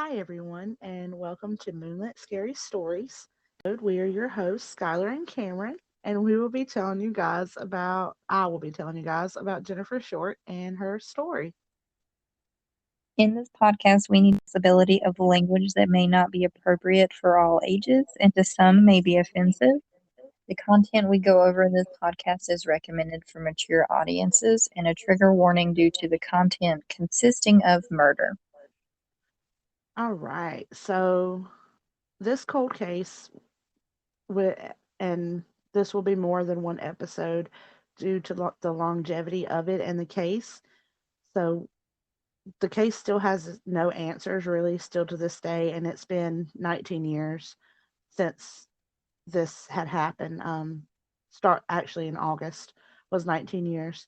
Hi, everyone, and welcome to Moonlit Scary Stories. We are your hosts, Skylar and Cameron, and I will be telling you guys about Jennifer Short and her story. In this podcast, we need ability of language that may not be appropriate for all ages and to some may be offensive. The content we go over in this podcast is recommended for mature audiences and a trigger warning due to the content consisting of murder. All right, so this cold case, wi- and this will be more than one episode due to the longevity of it and the case. So the case still has no answers, really, still to this day, and it's been 19 years since this had happened. Start actually in August was 19 years.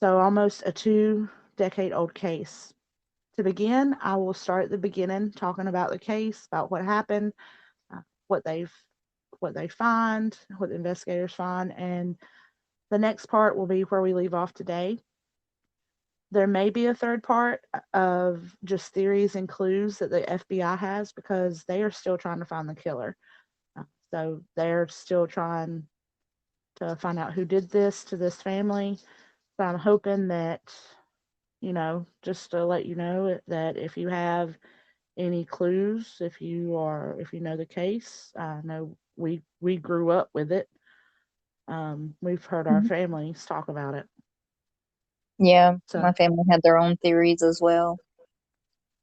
So almost a 2 decade old case. To begin, I will start at the beginning talking about the case, about what happened, uh, what they've what they find, what the investigators find, and the next part will be where we leave off today. There may be a third part of just theories and clues that the FBI has because they are still trying to find the killer. So they're still trying to find out who did this to this family. So I'm hoping that, just to let you know that if you have any clues, if you know the case, I know we grew up with it. We've heard our Mhm. families talk about it. Yeah, So my family had their own theories as well.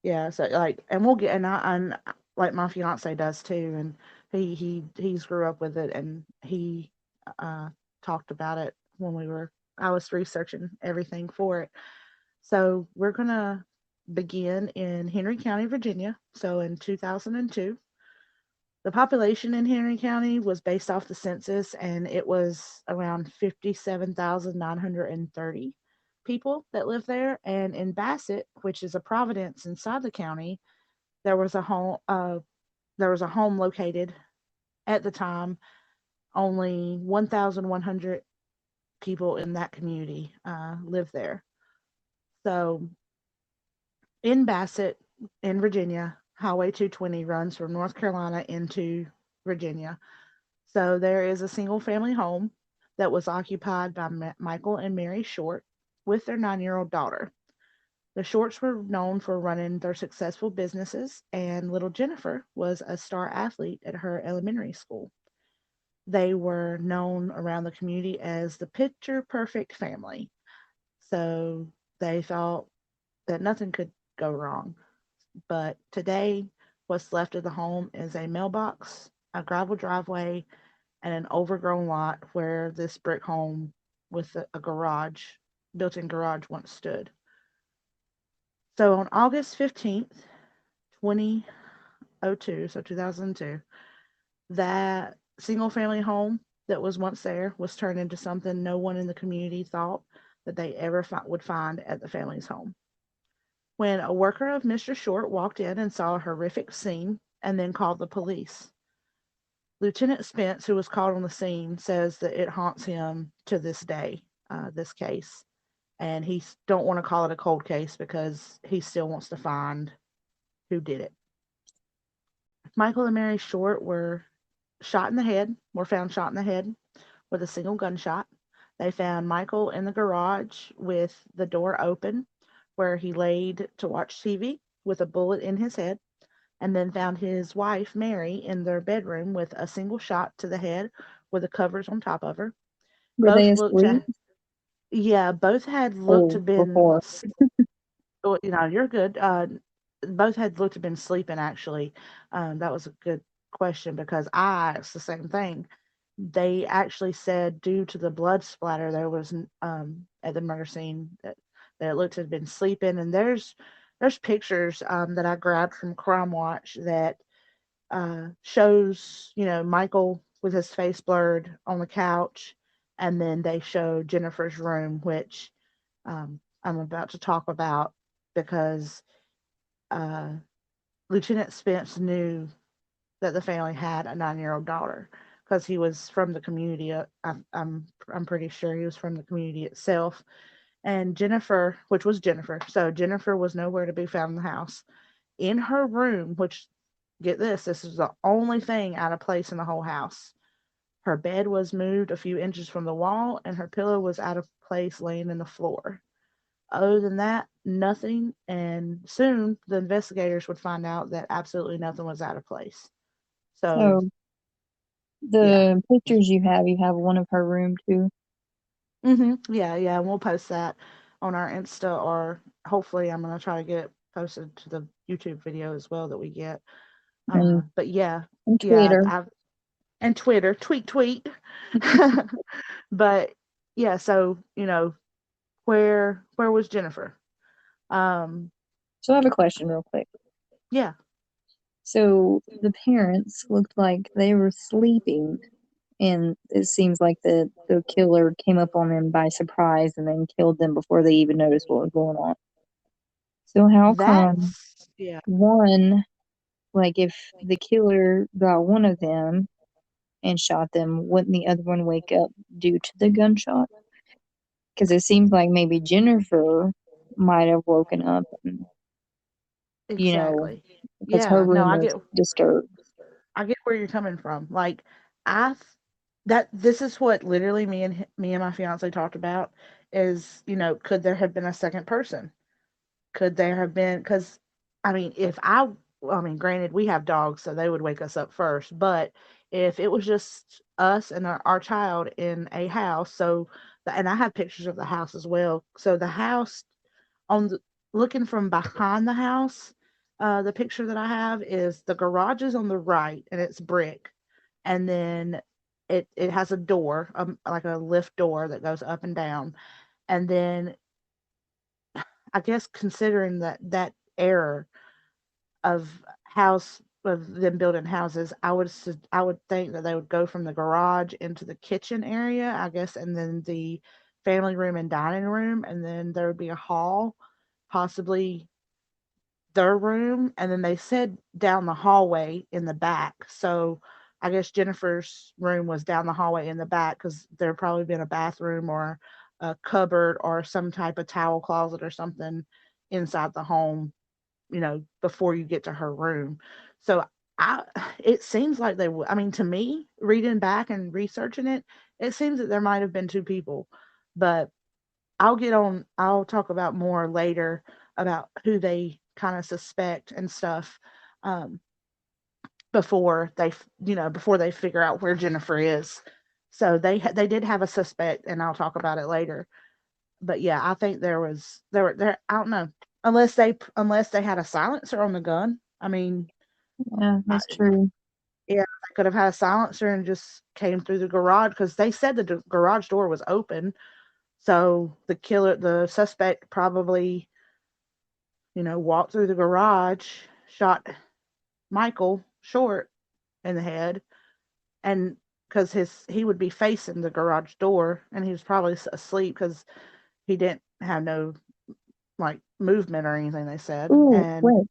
yeah, so like, and we'll get, and like my fiance does too, and he's grew up with it, and he uh talked about it when I was researching everything for it. So we're gonna begin in Henry County, Virginia. So in 2002, the population in Henry County was based off the census, and it was around 57,930 people that lived there. And in Bassett, which is a province inside the county, there was a home. There was a home located at the time. Only 1,100 people in that community lived there. So in Bassett, in Virginia, Highway 220 runs from North Carolina into Virginia. So there is a single family home that was occupied by Michael and Mary Short with their 9-year-old daughter. The Shorts were known for running their successful businesses, and little Jennifer was a star athlete at her elementary school. They were known around the community as the picture perfect family. So they thought that nothing could go wrong. But today, what's left of the home is a mailbox, a gravel driveway, and an overgrown lot where this brick home with a garage, built in garage, once stood. So on August 15th, 2002, so 2002, that single family home that was once there was turned into something no one in the community thought that they ever would find at the family's home. When a worker of Mr. Short walked in and saw a horrific scene and then called the police, Lieutenant Spence, who was called on the scene, says that it haunts him to this day, this case. And he don't want to call it a cold case because he still wants to find who did it. Michael and Mary Short were found shot in the head with a single gunshot. They found Michael in the garage with the door open where he laid to watch TV with a bullet in his head, and then found his wife, Mary, in their bedroom with a single shot to the head with the covers on top of her. Were they Both looked asleep? to, yeah, both had looked to Oh, been, before. well, you're good. Both had looked to been sleeping, actually. That was a good question because I asked the same thing. They actually said due to the blood splatter there was at the murder scene that it looked to have been sleeping. And there's pictures that I grabbed from Crime Watch that shows Michael with his face blurred on the couch, and then they show Jennifer's room, which I'm about to talk about because uh, Lieutenant Spence knew that the family had a 9-year-old daughter because he was from the community. I'm pretty sure he was from the community itself. And Jennifer, which was Jennifer, so Jennifer was nowhere to be found in the house. in her room, which, get this is the only thing out of place in the whole house. Her bed was moved a few inches from the wall, and her pillow was out of place laying in the floor. Other than that, nothing. And soon the investigators would find out that absolutely nothing was out of place. So, So yeah. the pictures you have one of her room too. Yeah, yeah. And we'll post that on our Insta, or hopefully I'm going to try to get it posted to the YouTube video as well that we get. And But yeah, and yeah. Twitter. And Twitter, tweet. But yeah, so, where was Jennifer? Um, So I have a question real quick. yeah. So the parents looked like they were sleeping, and it seems like the killer came up on them by surprise and then killed them before they even noticed what was going on. So how come That's yeah. one, like if the killer got one of them and shot them, wouldn't the other one wake up due to the gunshot? Because it seems like maybe Jennifer might have woken up, and, you know, Exactly. because her Yeah, no, room was disturbed. I get where you're coming from. Like, I th- that this is what literally me and my fiance talked about is, could there have been a second person? Could there have been, cuz I mean, granted we have dogs so they would wake us up first, but if it was just us and our child in a house, and I have pictures of the house as well. So the house on the looking from behind the house, the picture that I have is the garage is on the right and it's brick, and then it has a door, like a lift door that goes up and down, and then I guess considering that error of house of them building houses, I would think that they would go from the garage into the kitchen area, I guess, and then the family room and dining room, and then there would be a hall, possibly their room, and then they said down the hallway in the back. So I guess Jennifer's room was down the hallway in the back because there probably been a bathroom or a cupboard or some type of towel closet or something inside the home, before you get to her room. So I, it seems like they would. I mean, to me, reading back and researching it, it seems that there might have been two people, but I'll talk about more later about who they kind of suspect and stuff, um, before they figure out where Jennifer is. So they did have a suspect, and I'll talk about it later. But yeah, I think there. I don't know, unless they had a silencer on the gun. I mean, Yeah, I, that's true. yeah, they could have had a silencer and just came through the garage because they said the garage door was open. So the suspect probably, walked through the garage, shot Michael short in the head, and because he would be facing the garage door, and he was probably asleep because he didn't have no like movement or anything. They said, Ooh, and wait.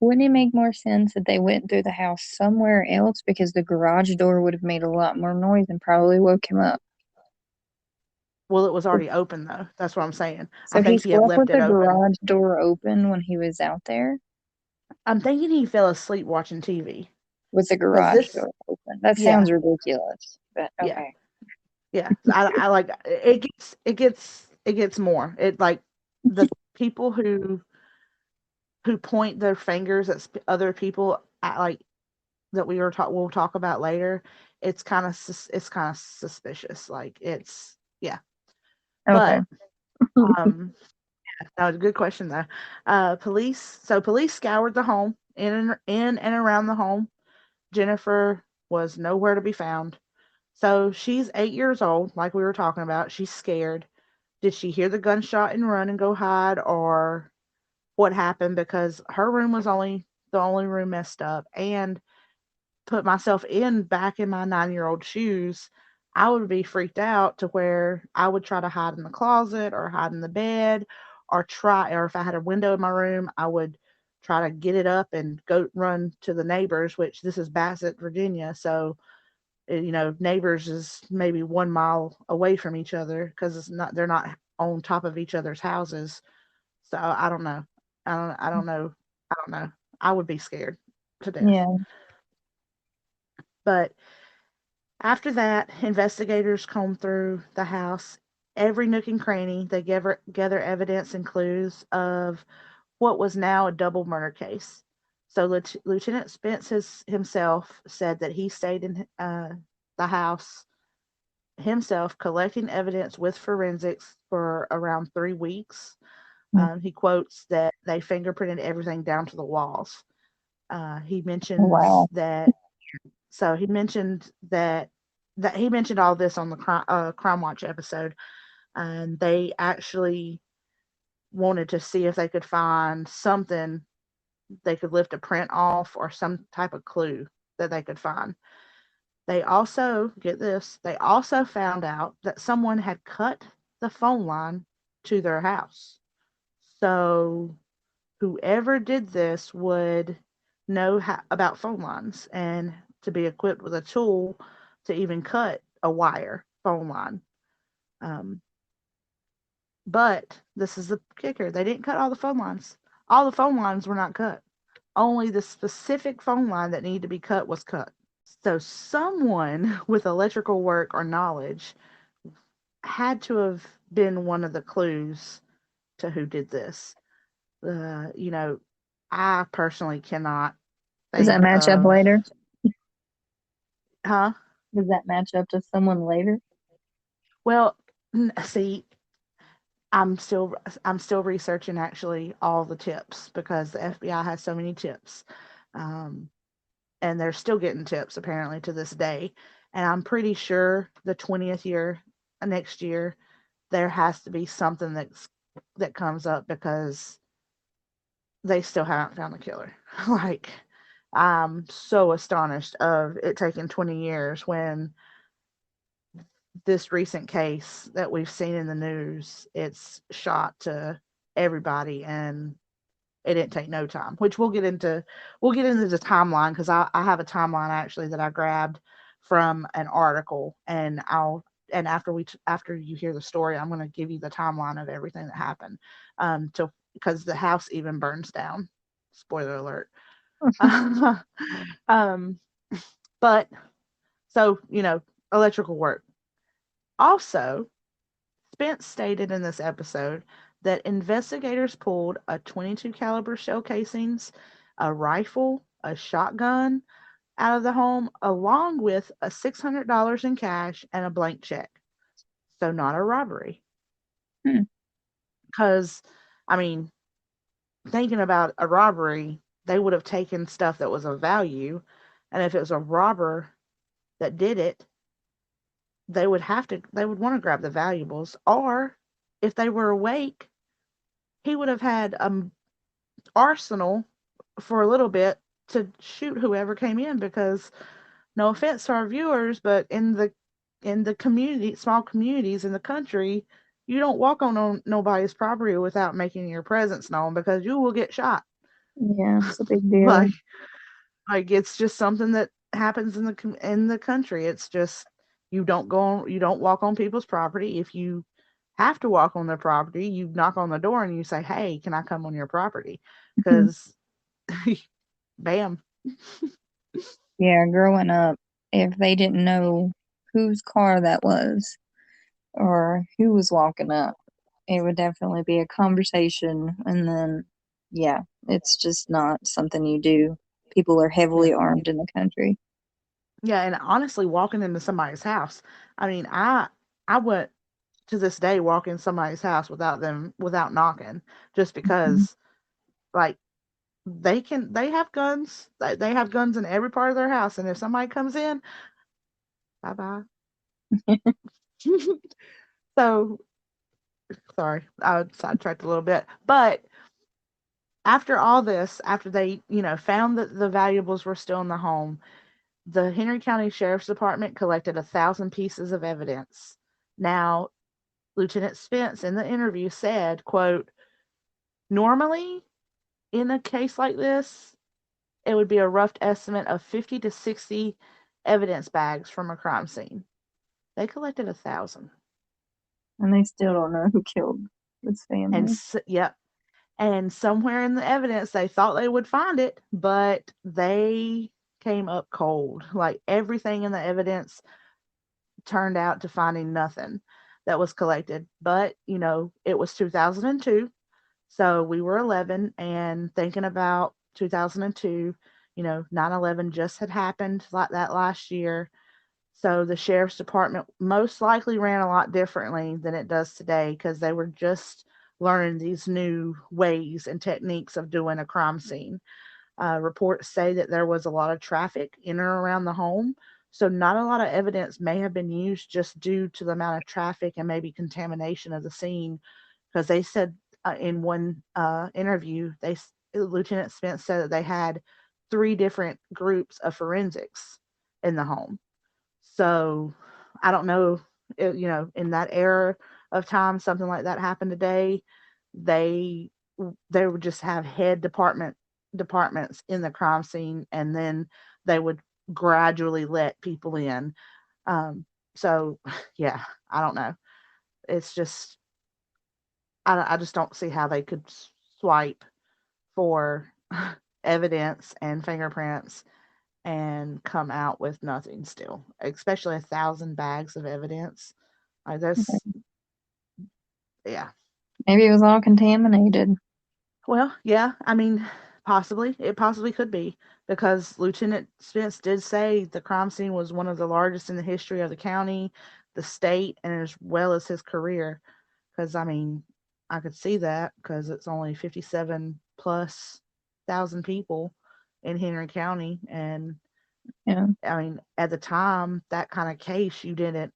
Wouldn't it make more sense that they went through the house somewhere else because the garage door would have made a lot more noise and probably woke him up? well, it was already open though. That's what I'm saying. I So he think he had slept left with it the open. garage door open when he was out there I'm thinking he fell asleep watching TV with the because garage door open. That yeah, sounds ridiculous, but yeah, okay. yeah. I like it gets more. It like the people who point their fingers at other people at, like, that we'll talk about later. It's kind of suspicious. Like, it's yeah, Okay. but um, that was a good question though. Police scoured the home in and around the home. Jennifer was nowhere to be found. So she's 8 years old, like we were talking about. She's scared. Did she hear the gunshot and run and go hide, or what happened? Because her room was the only room messed up. And put myself in back in my 9-year-old shoes, I would be freaked out to where I would try to hide in the closet or hide in the bed, or if I had a window in my room, I would try to get it up and go run to the neighbors, which this is Bassett, Virginia. So, neighbors is maybe 1 mile away from each other because they're not on top of each other's houses. So I don't know. I don't know. I don't know. I would be scared to death. Yeah. But after that, investigators combed through the house, every nook and cranny. They gather evidence and clues of what was now a double murder case. So Lieutenant Spence himself said that he stayed in the house himself, collecting evidence with forensics for around 3 weeks. Mm. He quotes that they fingerprinted everything down to the walls. He mentions Wow. that. So he mentioned all this on the Crime Watch episode, and they actually wanted to see if they could find something they could lift a print off or some type of clue that they could find. They also, get this, they also found out that someone had cut the phone line to their house. So whoever did this would know about phone lines and to be equipped with a tool to even cut a wire phone line. Um, but this is the kicker: they didn't cut all the phone lines. All the phone lines were not cut. Only the specific phone line that needed to be cut was cut. So someone with electrical work or knowledge had to have been one of the clues to who did this. You know, I personally cannot Does that think match up of, later? huh? Does that match up to someone later? Well, see, I'm still researching actually all the tips because the FBI has so many tips, um, and they're still getting tips apparently to this day. And I'm pretty sure the 20th year next year there has to be something that comes up because they still haven't found the killer. Like, I'm so astonished of it taking 20 years when this recent case that we've seen in the news, it's shot to everybody and it didn't take no time, which we'll get into the timeline because I have a timeline actually that I grabbed from an article, and after you hear the story, I'm going to give you the timeline of everything that happened, to because the house even burns down. Spoiler alert. um, but so electrical work. Also, Spence stated in this episode that investigators pulled a 22 caliber shell casings, a rifle, a shotgun out of the home, along with a $600 in cash and a blank check. So not a robbery. Hmm. Because, I mean, thinking about a robbery, they would have taken stuff that was of value, and if it was a robber that did it, they would want to grab the valuables, or if they were awake, he would have had arsenal for a little bit to shoot whoever came in because no offense to our viewers, but in the community, small communities in the country, you don't walk on nobody's property without making your presence known because you will get shot. Yeah, it's a big like deal. like it's just something that happens in the country. It's just you don't walk on people's property. If you have to walk on their property, you knock on the door and you say, "Hey, can I come on your property?" Because bam. Yeah, growing up, if they didn't know whose car that was or who was walking up, it would definitely be a conversation. And then, yeah, it's just not something you do. People are Yeah. heavily armed in the country. Yeah, and honestly, walking into somebody's house. I mean, I went to this day walk in somebody's house without knocking, just Mhm. because like they have guns. They have guns in every part of their house, and if somebody comes in, bye bye. So sorry, I sidetracked a little bit, but after all this, after they found that the valuables were still in the home, the Henry County Sheriff's Department collected 1,000 pieces of evidence. Now, Lieutenant Spence in the interview said, quote, normally in a case like this, it would be a rough estimate of 50 to 60 evidence bags from a crime scene. They collected 1,000. And they still don't know who killed this And family. yep. And somewhere in the evidence, they thought they would find it, but they came up cold. Like everything in the evidence turned out to finding nothing that was collected. But, it was 2002. So we were 11 and thinking about 2002, 9/11 just had happened like that last year. So the sheriff's department most likely ran a lot differently than it does today because they were just learning these new ways and techniques of doing a crime scene. Reports say that there was a lot of traffic in or around the home, so not a lot of evidence may have been used just due to the amount of traffic and maybe contamination of the scene. Because they said in one interview, Lieutenant Spence said that they had three different groups of forensics in the home. So I don't know, in that era of time, something like that happened today. They they would just have head departments in the crime scene, and then they would gradually let people in. Um, so yeah, I don't know. It's just I just don't see how they could swipe for evidence and fingerprints and come out with nothing still, especially 1,000 bags of evidence. Like that's yeah. Maybe it was all contaminated. Well, yeah, I mean, possibly. It possibly could be because Lieutenant Spence did say the crime scene was one of the largest in the history of the county, the state, and as well as his career. Because, I mean, I could see that because it's only 57 plus thousand people in Henry County. And Yeah. I mean, at the time, that kind of case, you didn't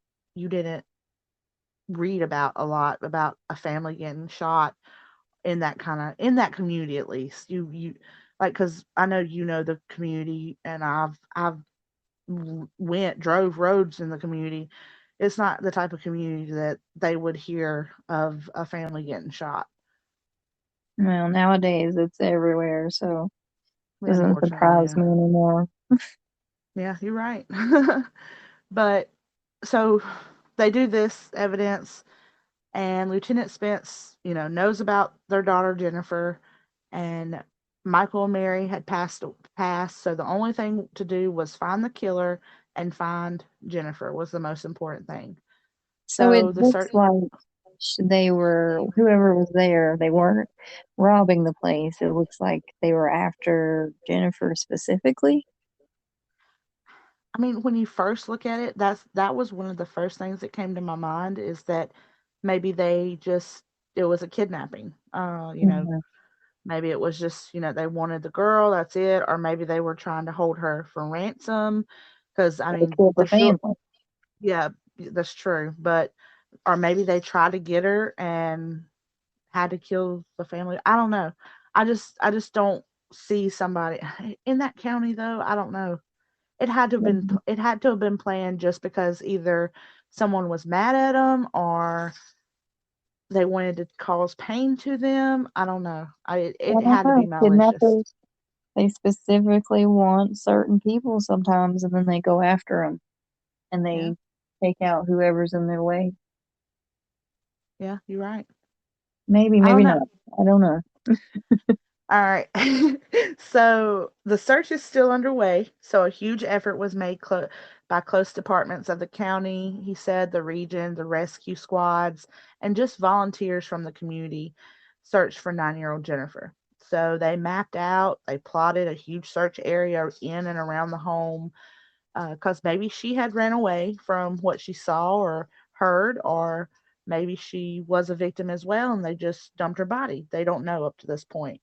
read about a lot about a family getting shot in that community. At least you like, because I know the community, and I've drove roads in the community. It's not the type of community that they would hear of a family getting shot. Well, nowadays it's everywhere, so it doesn't Unfortunately, surprise yeah. me anymore. Yeah, you're right. But so they do this evidence, and Lieutenant Spence, knows about their daughter Jennifer, and Michael and Mary had passed. So the only thing to do was find the killer and find Jennifer was the most important thing. So it So the looks search. like they were, whoever was there, they weren't robbing the place. It looks like they were after Jennifer specifically. I mean, when you first look at it, that was one of the first things that came to my mind, is that maybe it was a kidnapping. Mhm. Maybe it was just, they wanted the girl, that's it, or maybe they were trying to hold her for ransom. Because I They mean, killed the family. yeah, that's true. But or maybe they tried to get her and had to kill the family. I don't know. I just don't see somebody in that county though. I don't know. Mhm. It had to have been planned just because either someone was mad at them or they wanted to cause pain to them. I don't know. I It don't had to know. be malicious. Kidnappers, they specifically want certain people sometimes, and then they go after them and Yeah. they take out whoever's in their way. Yeah, you're right. Maybe, I don't maybe know. not. I don't know. All right. So the search is still underway. So a huge effort was made by close departments of the county, he said, the region, the rescue squads, and just volunteers from the community searched for 9-year-old Jennifer. So they plotted a huge search area in and around the home, because maybe she had ran away from what she saw or heard, or maybe she was a victim as well and they just dumped her body. They don't know up to this point.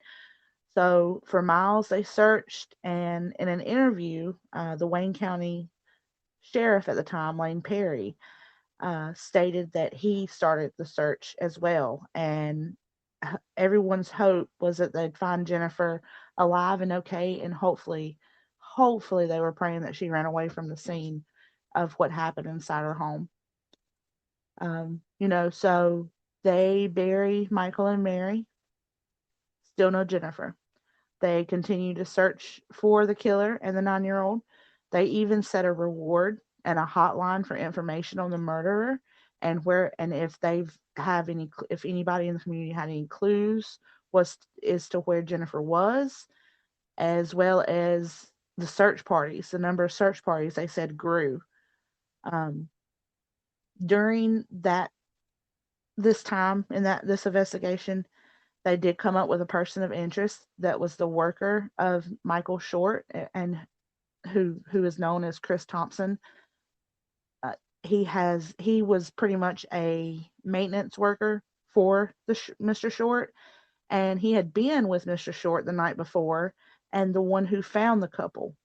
So for miles they searched, and in an interview, the Wayne County sheriff at the time, Lane Perry, stated that he started the search as well, and everyone's hope was that they'd find Jennifer alive and okay, and hopefully they were praying that she ran away from the scene of what happened inside her home. So they bury Michael and Mary, still no Jennifer. They continue to search for the killer and the 9-year-old. They even set a reward and a hotline for information on the murderer, and if if anybody in the community had any clues is to where Jennifer was, as well as the search parties. The number of search parties they said grew um, during that this time in that this investigation. They did come up with a person of interest that was the worker of Michael Short, and who is known as Chris Thompson. Uh, he was pretty much a maintenance worker for Mr. Short, and he had been with Mr. Short the night before, and the one who found the couple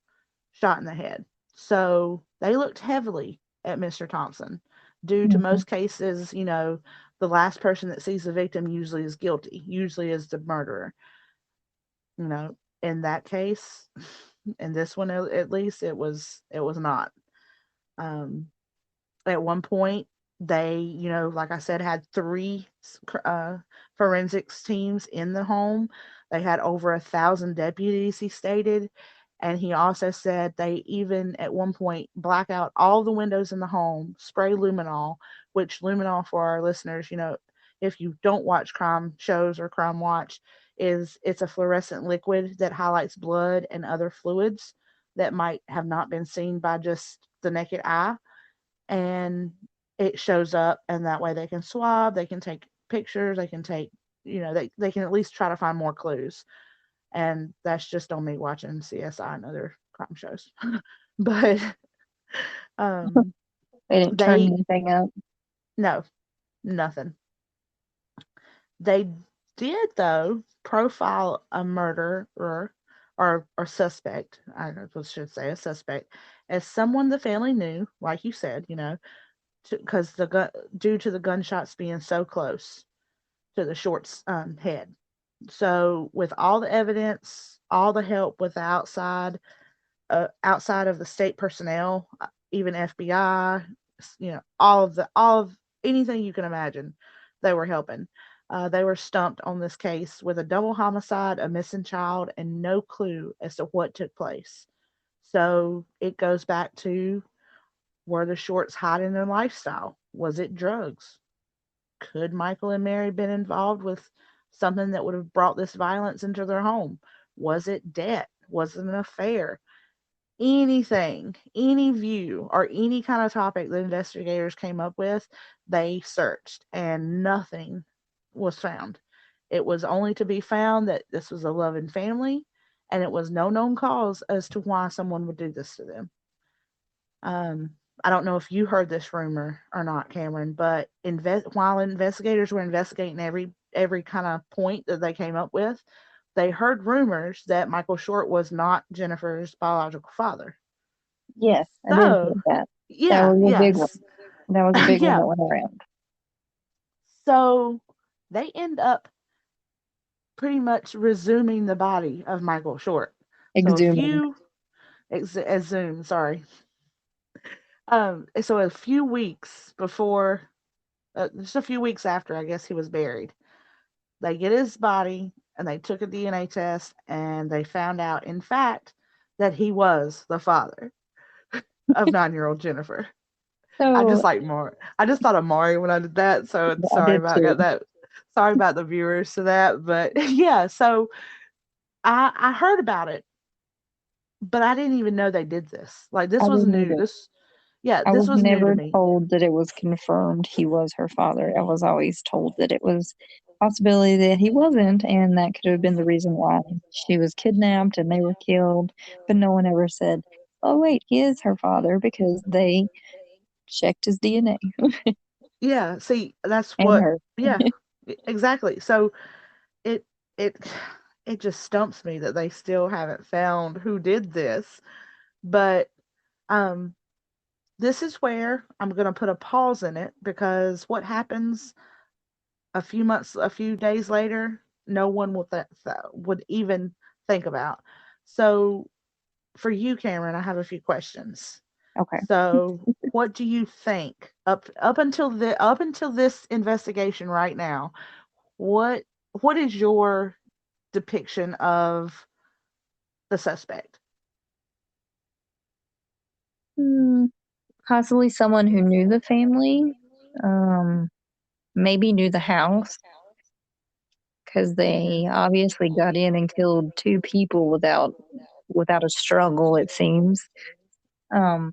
shot in the head. So they looked heavily at Mr. Thompson. Due to Mhm. most cases, the last person that sees the victim usually is guilty, usually is the murderer. You know, in that case, in this one at least, it was not. Um, at one point, they, like I said, had three uh, forensics teams in the home. They had over 1,000 deputies, he stated. And he also said they even at one point black out all the windows in the home, spray luminol, which luminol, for our listeners, if you don't watch crime shows or crime watch, it's a fluorescent liquid that highlights blood and other fluids that might have not been seen by just the naked eye, and it shows up, and that way they can swab, they can take pictures, they can take, they can at least try to find more clues. And that's just on me watching CSI and other crime shows. But um They didn't turn they anything up. no, nothing. They did though profile a murderer or suspect, I should say a suspect, as someone the family knew, like you said, because due to the gunshots being so close to the Short's head. So with all the evidence, all the help with the outside of the state personnel, even FBI, all of anything you can imagine, they were helping. They were stumped on this case with a double homicide, a missing child, and no clue as to what took place. So it goes back to, were the Shorts hiding their lifestyle? Was it drugs? Could Michael and Mary been involved with something that would have brought this violence into their home? Was it debt? Was it an affair? Anything, any view, or any kind of topic the investigators came up with, they searched and nothing was found. It was only to be found that this was a loving family, and it was no known cause as to why someone would do this to them. Um, I don't know if you heard this rumor or not, Cameron, but while investigators were investigating every kind of point that they came up with, they heard rumors that Michael Short was not Jennifer's biological father. Yes, I did hear So, that. That yeah, was a big one. yes, That was a big one yeah. that went around. So they end up pretty much resuming the body of Michael Short. So a Exhuming. few, exhumed, sorry. So a few weeks before, just a few weeks after, I guess he was buried, they get his body and they took a DNA test, and they found out, in fact, that he was the father of 9-year-old Jennifer. I just So like Maury. I just thought of Maury when I did that. So I sorry did about too. that. Sorry about the viewers to that. But yeah, so I heard about it, but I didn't even know they did this. Like, I this was didn't new. either. Yeah, I this was was new to never me. told that it was confirmed he was her father. I was always told that it was a possibility that he wasn't, and that could have been the reason why she was kidnapped and they were killed. But no one ever said, "Oh wait, he is her father," because they checked his DNA Yeah, see, that's and what. her. Yeah, exactly. So it it it just stumps me that they still haven't found who did this. But um this is where I'm going to put a pause in it, because what happens a few days later, no one would even think about. So for you, Cameron, I have a few questions. Okay. So what do you think up until this investigation right now? What what is your depiction of the suspect? Hmm, possibly someone who knew the family, um, maybe knew the house, because they obviously got in and killed two people without a struggle, it seems. And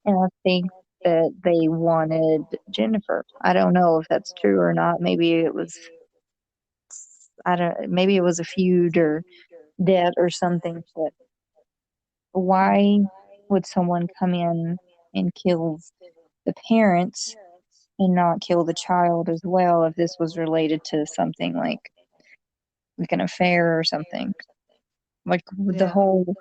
I think that they wanted Jennifer. I don't know if that's true or not. Maybe it was I don't maybe it was a feud or debt or something, but why would someone come in and kill the parents and not kill the child as well if this was related to something like an affair or something? Like the Yeah. whole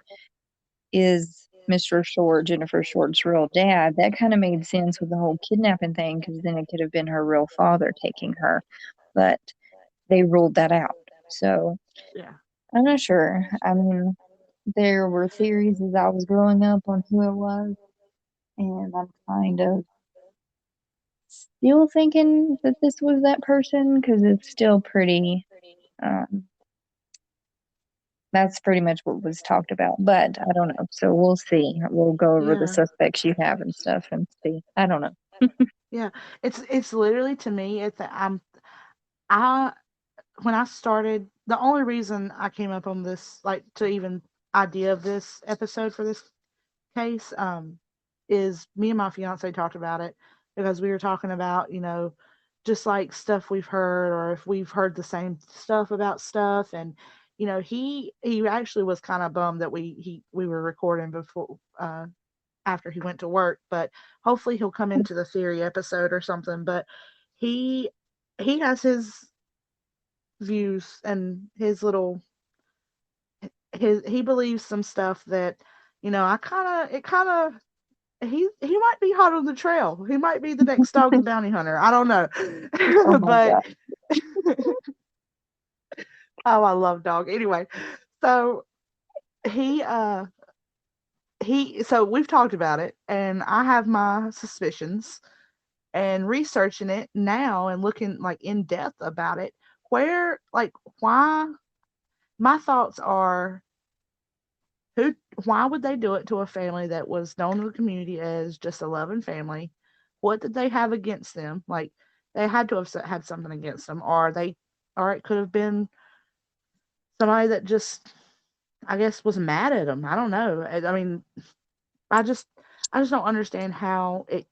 is Mr. Short Jennifer Short's real dad? That kind of made sense with the whole kidnapping thing because then it could have been her real father taking her, but they ruled that out. So Yeah. I'm not sure. I mean, there were theories as I was growing up on who it was, and I'm kind of still thinking that this was that person because it's still pretty. Um, that's pretty much what was talked about, but I don't know. So we'll see. We'll go over the Yeah. suspects you have and stuff and see. I don't know. Yeah. It's literally, to me, I when I started, the only reason I came up on this, like, to even idea of this episode for this case, is me and my fiance talked about it because we were talking about, just like stuff we've heard, or if we've heard the same stuff about stuff. And he actually was kind of bummed that we were recording before, after he went to work, but hopefully he'll come into the theory episode or something. But he he has his views and he believes some stuff that, I kind of it kind of he might be hot on the trail. He might be the next dog the bounty hunter. I don't know. Oh my But God. oh, I love dog. Anyway, so he uh so we've talked about it, and I have my suspicions, and researching it now and looking like in depth about it, where, like, why, my thoughts are, who why would they do it to a family that was known in the community as just a loving family? What did they have against them? Like, they had to have had something against them, or it could have been somebody that just, I guess, was mad at them. I don't know. I mean, I just I just don't understand how it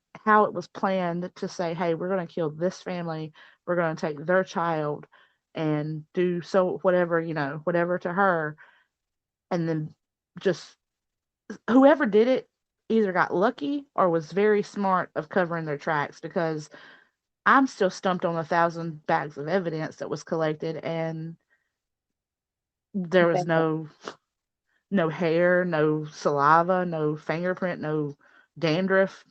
was planned to say, hey, we're going to kill this family, we're going to take their child and do so whatever, whatever to her, and then just whoever did it either got lucky or was very smart of covering their tracks, because I'm still stumped on 1,000 bags of evidence that was collected, and there was no hair, no saliva, no fingerprint, no dandruff,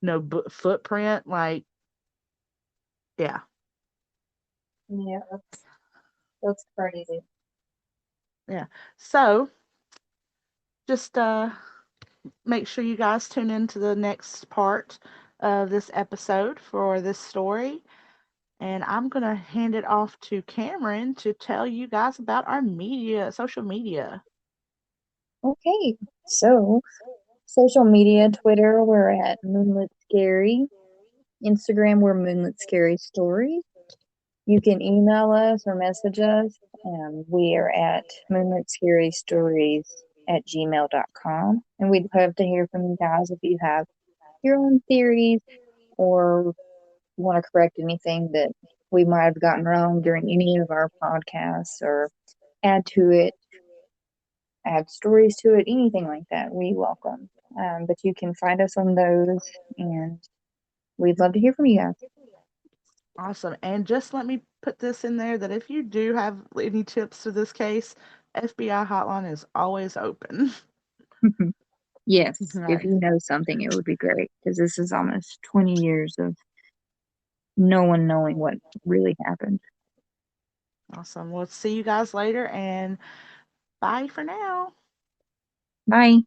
no footprint. Like, yeah, Yeah, that's crazy. yeah. So just make sure you guys tune into the next part of this episode for this story. And I'm going to hand it off to Cameron to tell you guys about our social media. Okay, so social media, Twitter, we're at Moonlit Scary. Instagram, we're Moonlit Scary Stories. You can email us or message us. We are at moonlitscarystories@gmail.com. And we'd love to hear from you guys if you have your own theories or want to correct anything that we might have gotten wrong during any of our podcasts or add to it, add stories to it, anything like that. We welcome. But you can find us on those, and we'd love to hear from you guys. Awesome. And just let me put this in there that if you do have any tips to this case, FBI hotline is always open. Yes, if Right. you know something, it would be great because this is almost 20 years of no one knowing what really happened. Awesome. We'll see you guys later, and bye for now. Bye.